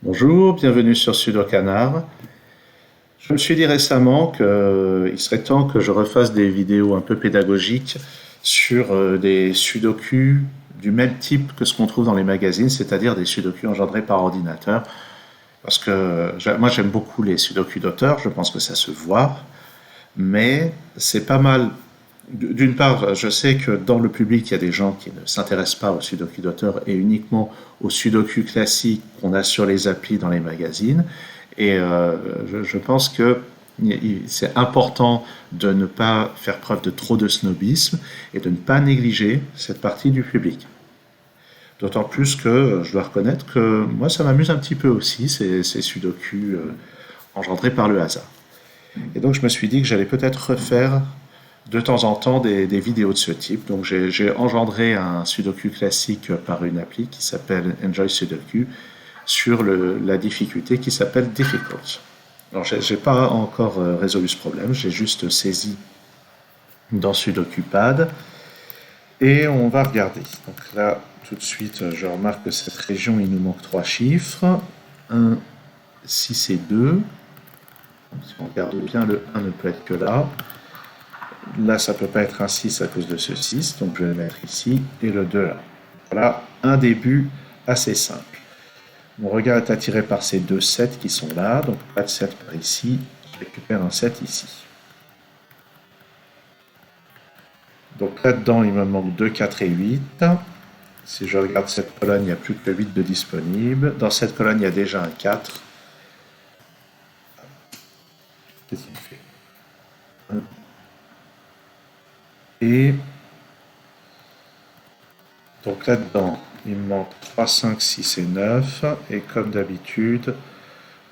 Bonjour, bienvenue sur Sudokanar. Je me suis dit récemment qu'il serait temps que je refasse des vidéos un peu pédagogiques sur des sudokus du même type que ce qu'on trouve dans les magazines, c'est-à-dire des sudokus engendrés par ordinateur. Parce que moi j'aime beaucoup les sudokus d'auteur, je pense que ça se voit, mais c'est pas mal. D'une part, je sais que dans le public, il y a des gens qui ne s'intéressent pas aux sudoku d'auteur et uniquement aux sudoku classiques qu'on a sur les applis dans les magazines. Et je pense que c'est important de ne pas faire preuve de trop de snobisme et de ne pas négliger cette partie du public. D'autant plus que je dois reconnaître que moi, ça m'amuse un petit peu aussi, ces sudokus engendrés par le hasard. Et donc, je me suis dit que j'allais peut-être refaire de temps en temps des vidéos de ce type. Donc, j'ai engendré un sudoku classique par une appli qui s'appelle Enjoy Sudoku sur la difficulté qui s'appelle Difficult. Alors, j'ai pas encore résolu ce problème, j'ai juste saisi dans SudokuPad et on va regarder. Donc là, tout de suite, je remarque que cette région, il nous manque trois chiffres. 1, 6 et 2. Si on regarde bien, le 1 ne peut être que là. Là, ça ne peut pas être un 6 à cause de ce 6, donc je vais le mettre ici, et le 2 là. Voilà, un début assez simple. Mon regard est attiré par ces deux 7 qui sont là, donc pas de 7 par ici, je récupère un 7 ici. Donc là-dedans, il me manque 2, 4 et 8. Si je regarde cette colonne, il n'y a plus que le 8 de disponible. Dans cette colonne, il y a déjà un 4. Qu'est-ce qu'il fait? Et donc là-dedans, il me manque 3, 5, 6 et 9. Et comme d'habitude,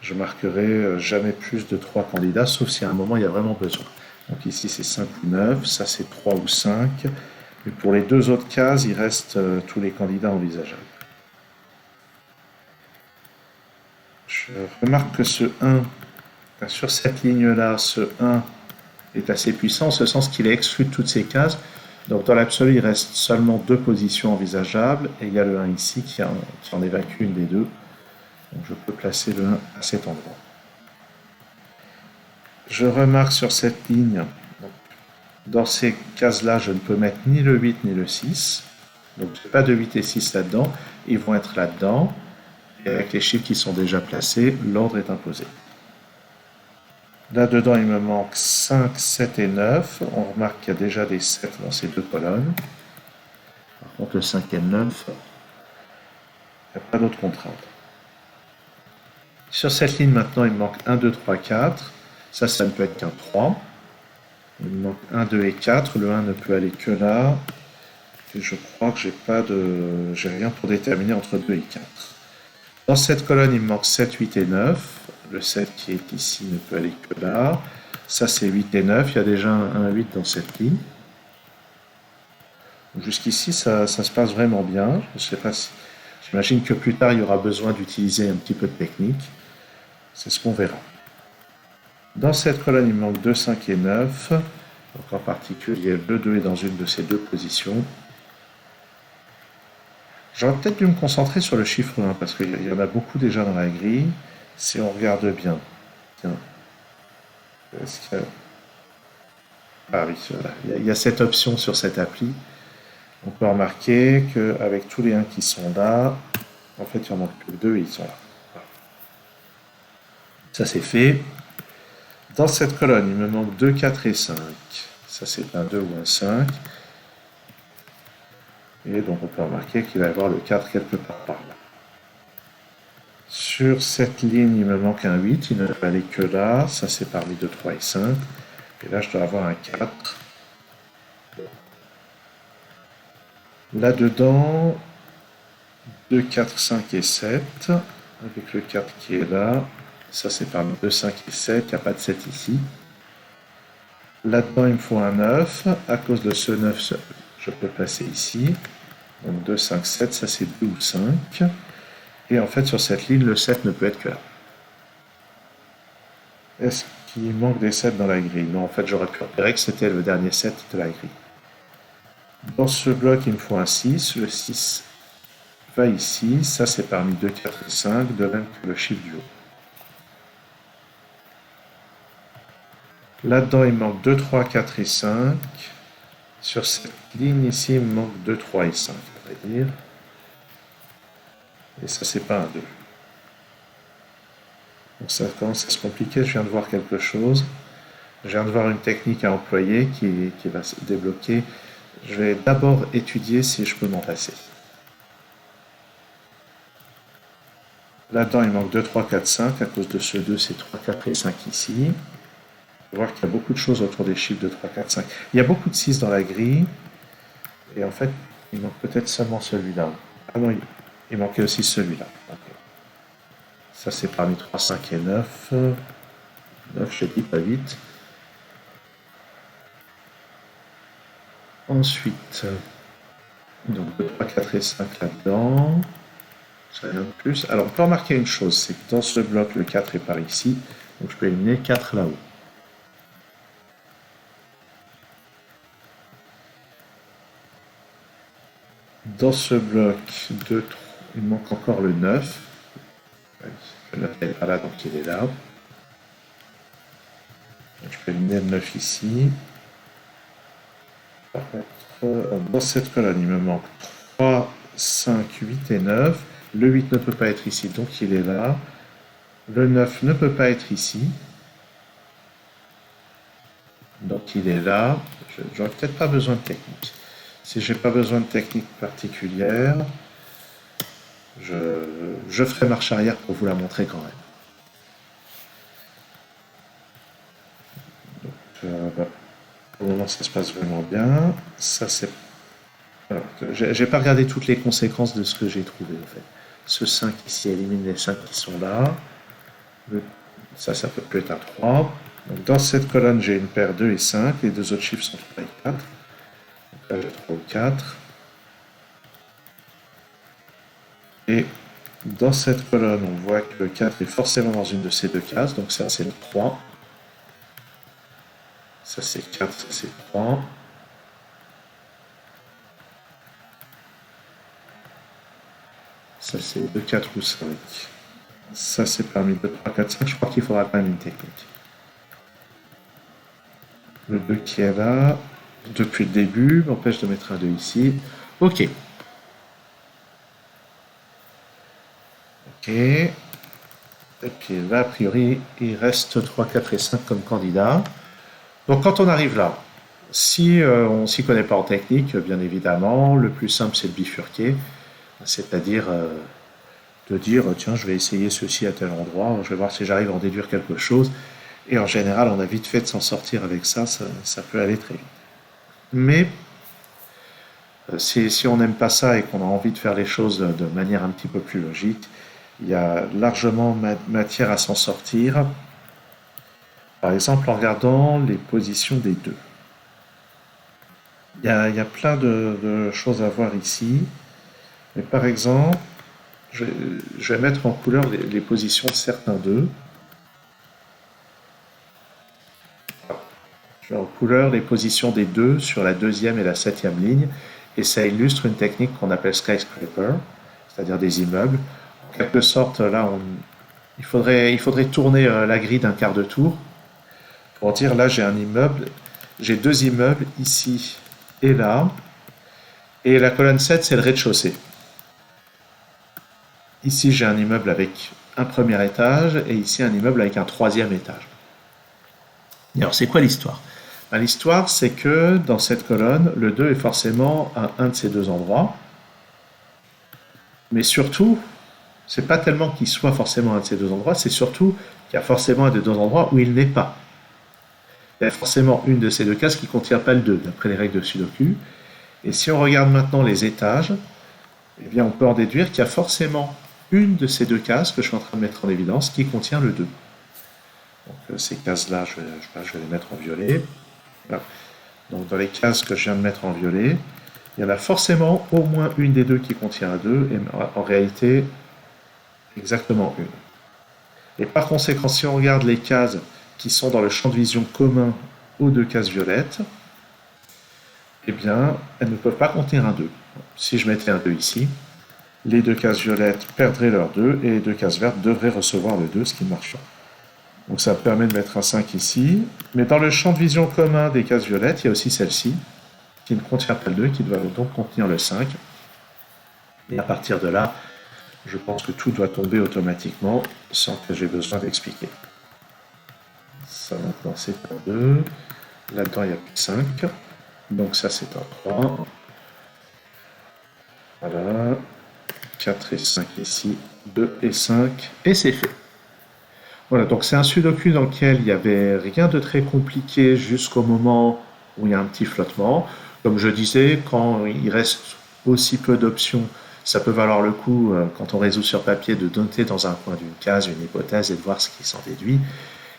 je marquerai jamais plus de 3 candidats, sauf si à un moment il y a vraiment besoin. Donc ici c'est 5 ou 9, ça c'est 3 ou 5. Et pour les deux autres cases, il reste tous les candidats envisageables. Je remarque que ce 1, sur cette ligne-là, ce 1 est assez puissant, en ce sens qu'il est exclu de toutes ces cases. Donc dans l'absolu, il reste seulement deux positions envisageables, et il y a le 1 ici qui en évacue une des deux. Donc je peux placer le 1 à cet endroit. Je remarque sur cette ligne, dans ces cases-là, je ne peux mettre ni le 8 ni le 6. Donc je n'ai pas de 8 et 6 là-dedans. Ils vont être là-dedans. Et avec les chiffres qui sont déjà placés, l'ordre est imposé. Là-dedans, il me manque 5, 7 et 9. On remarque qu'il y a déjà des 7 dans ces deux colonnes. Par contre, le 5 et le 9, il n'y a pas d'autre contrainte. Sur cette ligne, maintenant, il me manque 1, 2, 3, 4. Ça ne peut être qu'un 3. Il me manque 1, 2 et 4. Le 1 ne peut aller que là. Et je crois que j'ai rien pour déterminer entre 2 et 4. Dans cette colonne, il me manque 7, 8 et 9. Le 7 qui est ici ne peut aller que là. Ça, c'est 8 et 9. Il y a déjà un 8 dans cette ligne. Jusqu'ici, ça se passe vraiment bien. Je ne sais pas si... J'imagine que plus tard, il y aura besoin d'utiliser un petit peu de technique. C'est ce qu'on verra. Dans cette colonne, il me manque 2, 5 et 9. Donc en particulier, le 2 est dans une de ces deux positions. J'aurais peut-être dû me concentrer sur le chiffre 1, parce qu'il y en a beaucoup déjà dans la grille. Si on regarde bien. Tiens. Ah oui, voilà. Il y a cette option sur cette appli. On peut remarquer qu'avec tous les 1 qui sont là, en fait, il en manque que 2 et ils sont là. Voilà. Ça, c'est fait. Dans cette colonne, il me manque 2, 4 et 5. Ça, c'est un 2 ou un 5. Et donc, on peut remarquer qu'il va y avoir le 4 quelque part par là. Sur cette ligne, il me manque un 8. Il ne va aller que là. Ça, c'est parmi 2, 3 et 5. Et là, je dois avoir un 4. Là-dedans, 2, 4, 5 et 7. Avec le 4 qui est là. Ça, c'est parmi 2, 5 et 7. Il n'y a pas de 7 ici. Là-dedans, il me faut un 9. À cause de ce 9, je peux le placer ici. Donc 2, 5, 7. Ça, c'est 2 ou 5. Et en fait, sur cette ligne, le 7 ne peut être que là. Est-ce qu'il manque des 7 dans la grille? Non, en fait, j'aurais pu repérer que c'était le dernier 7 de la grille. Dans ce bloc, il me faut un 6. Le 6 va ici. Ça, c'est parmi 2, 4 et 5, de même que le chiffre du haut. Là-dedans, il manque 2, 3, 4 et 5. Sur cette ligne ici, il me manque 2, 3 et 5, on va dire. Et ça, c'est pas un 2. Donc ça commence à se compliquer. Je viens de voir quelque chose. Je viens de voir une technique à employer qui va se débloquer. Je vais d'abord étudier si je peux m'en passer. Là-dedans, il manque 2, 3, 4, 5. À cause de ce 2, c'est 3, 4 et 5 ici. On va voir qu'il y a beaucoup de choses autour des chiffres de 3, 4, 5. Il y a beaucoup de 6 dans la grille. Et en fait, il manque peut-être seulement celui-là. Ah non, il manquait aussi celui-là. Okay. Ça, c'est parmi 3, 5 et 9. 9, je dis pas vite. Ensuite, donc 2, 3, 4 et 5 là-dedans. Ça rien de plus. Alors, on peut remarquer une chose, c'est que dans ce bloc, le 4 est par ici. Donc, je peux éliminer 4 là-haut. Dans ce bloc, 2, 3, il manque encore le 9. Le 9 n'est pas là, donc il est là. Donc, je peux éliminer le 9 ici. Par contre, dans cette colonne, il me manque 3, 5, 8 et 9. Le 8 ne peut pas être ici, donc il est là. Le 9 ne peut pas être ici. Donc il est là. J'aurais peut-être pas besoin de technique. Si j'ai pas besoin de technique particulière, je ferai marche arrière pour vous la montrer quand même. Donc, pour le moment, ça se passe vraiment bien. Ça, c'est... J'ai pas regardé toutes les conséquences de ce que j'ai trouvé, en fait. Ce 5 ici élimine les 5 qui sont là. Ça peut plus être un 3. Donc, dans cette colonne, j'ai une paire 2 et 5. Les deux autres chiffres sont 3 et 4. Donc là, j'ai 3 ou 4. Et dans cette colonne, on voit que le 4 est forcément dans une de ces deux cases. Donc ça, c'est le 3. Ça, c'est 4, ça, c'est 3. Ça, c'est 2, 4 ou 5. Ça, c'est parmi 2, 3, 4, 5. Je crois qu'il faudra quand même une technique. Le 2 qui est là, depuis le début, m'empêche de mettre un 2 ici. Ok. Ok. Et puis là, a priori, il reste 3, 4 et 5 comme candidats. Donc quand on arrive là, si on ne s'y connaît pas en technique, bien évidemment, le plus simple c'est de bifurquer, c'est-à-dire de dire tiens, je vais essayer ceci à tel endroit, je vais voir si j'arrive à en déduire quelque chose. Et en général, on a vite fait de s'en sortir avec ça, ça peut aller très vite. Mais si on n'aime pas ça et qu'on a envie de faire les choses de manière un petit peu plus logique, il y a largement matière à s'en sortir. Par exemple, en regardant les positions des deux. Il y a plein de choses à voir ici. Mais par exemple, je vais mettre en couleur les positions de certains d'eux. Je mets en couleur les positions des deux sur la 2e et la 7e ligne. Et ça illustre une technique qu'on appelle skyscraper, c'est-à-dire des immeubles. En quelque sorte, là, il faudrait tourner la grille d'un quart de tour pour dire là, j'ai un immeuble, j'ai 2 immeubles ici et là. Et la colonne 7, c'est le rez-de-chaussée. Ici, j'ai un immeuble avec un premier étage et ici, un immeuble avec un 3e étage. Et alors, c'est quoi l'histoire? L'histoire, c'est que dans cette colonne, le 2 est forcément à un de ces deux endroits. Mais surtout, c'est pas tellement qu'il soit forcément à un de ces deux endroits, c'est surtout qu'il y a forcément un des deux endroits où il n'est pas. Il y a forcément une de ces deux cases qui ne contient pas le 2, d'après les règles de Sudoku. Et si on regarde maintenant les étages, eh bien on peut en déduire qu'il y a forcément une de ces deux cases que je suis en train de mettre en évidence qui contient le 2. Donc ces cases-là, je vais les mettre en violet. Voilà. Donc dans les cases que je viens de mettre en violet, il y en a forcément au moins une des deux qui contient un 2, et en réalité, exactement une. Et par conséquent, si on regarde les cases qui sont dans le champ de vision commun aux deux cases violettes, eh bien, elles ne peuvent pas contenir un 2. Si je mettais un 2 ici, Les deux cases violettes perdraient leur 2 et les deux cases vertes devraient recevoir le 2, ce qui marche. Donc ça permet de mettre un 5 ici. Mais dans le champ de vision commun des cases violettes, il y a aussi celle-ci, qui ne contient pas le 2, qui doit donc contenir le 5. Et à partir de là, je pense que tout doit tomber automatiquement sans que j'ai besoin d'expliquer. Ça maintenant c'est un 2. Là-dedans il n'y a plus de 5. Donc ça c'est un 3. Voilà. 4 et 5 ici. 2 et 5. Et c'est fait. Voilà, donc c'est un sudoku dans lequel il n'y avait rien de très compliqué jusqu'au moment où il y a un petit flottement. Comme je disais, quand il reste aussi peu d'options, ça peut valoir le coup, quand on résout sur papier, de noter dans un coin d'une case une hypothèse et de voir ce qui s'en déduit.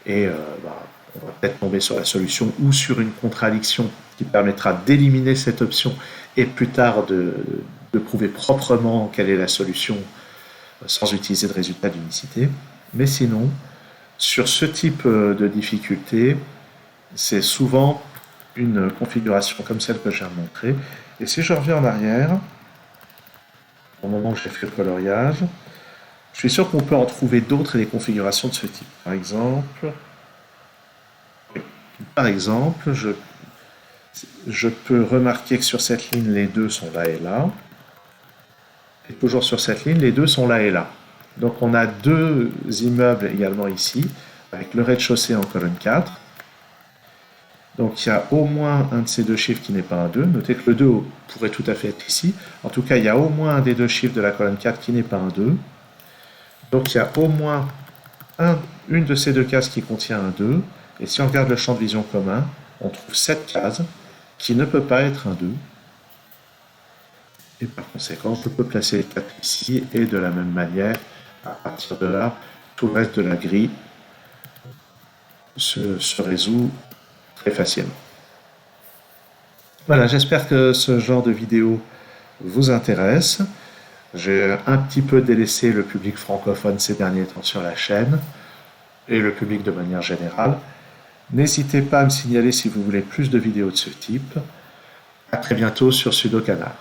Et on va peut-être tomber sur la solution ou sur une contradiction qui permettra d'éliminer cette option et plus tard de prouver proprement quelle est la solution sans utiliser de résultat d'unicité. Mais sinon, sur ce type de difficulté, c'est souvent une configuration comme celle que j'ai montrée. Et si je reviens en arrière, au moment où j'ai fait le coloriage, je suis sûr qu'on peut en trouver d'autres et des configurations de ce type. Par exemple, je peux remarquer que sur cette ligne, les deux sont là et là. Et toujours sur cette ligne, les deux sont là et là. Donc on a deux immeubles également ici, avec le rez-de-chaussée en colonne 4. Donc il y a au moins un de ces deux chiffres qui n'est pas un 2. Notez que le 2 pourrait tout à fait être ici. En tout cas, il y a au moins un des deux chiffres de la colonne 4 qui n'est pas un 2. Donc il y a au moins une de ces deux cases qui contient un 2. Et si on regarde le champ de vision commun, on trouve cette case qui ne peut pas être un 2. Et par conséquent, je peux placer le 4 ici, et de la même manière, à partir de là, tout le reste de la grille se résout très facilement. Voilà, j'espère que ce genre de vidéo vous intéresse. J'ai un petit peu délaissé le public francophone ces derniers temps sur la chaîne, et le public de manière générale. N'hésitez pas à me signaler si vous voulez plus de vidéos de ce type. À très bientôt sur Sudocanar.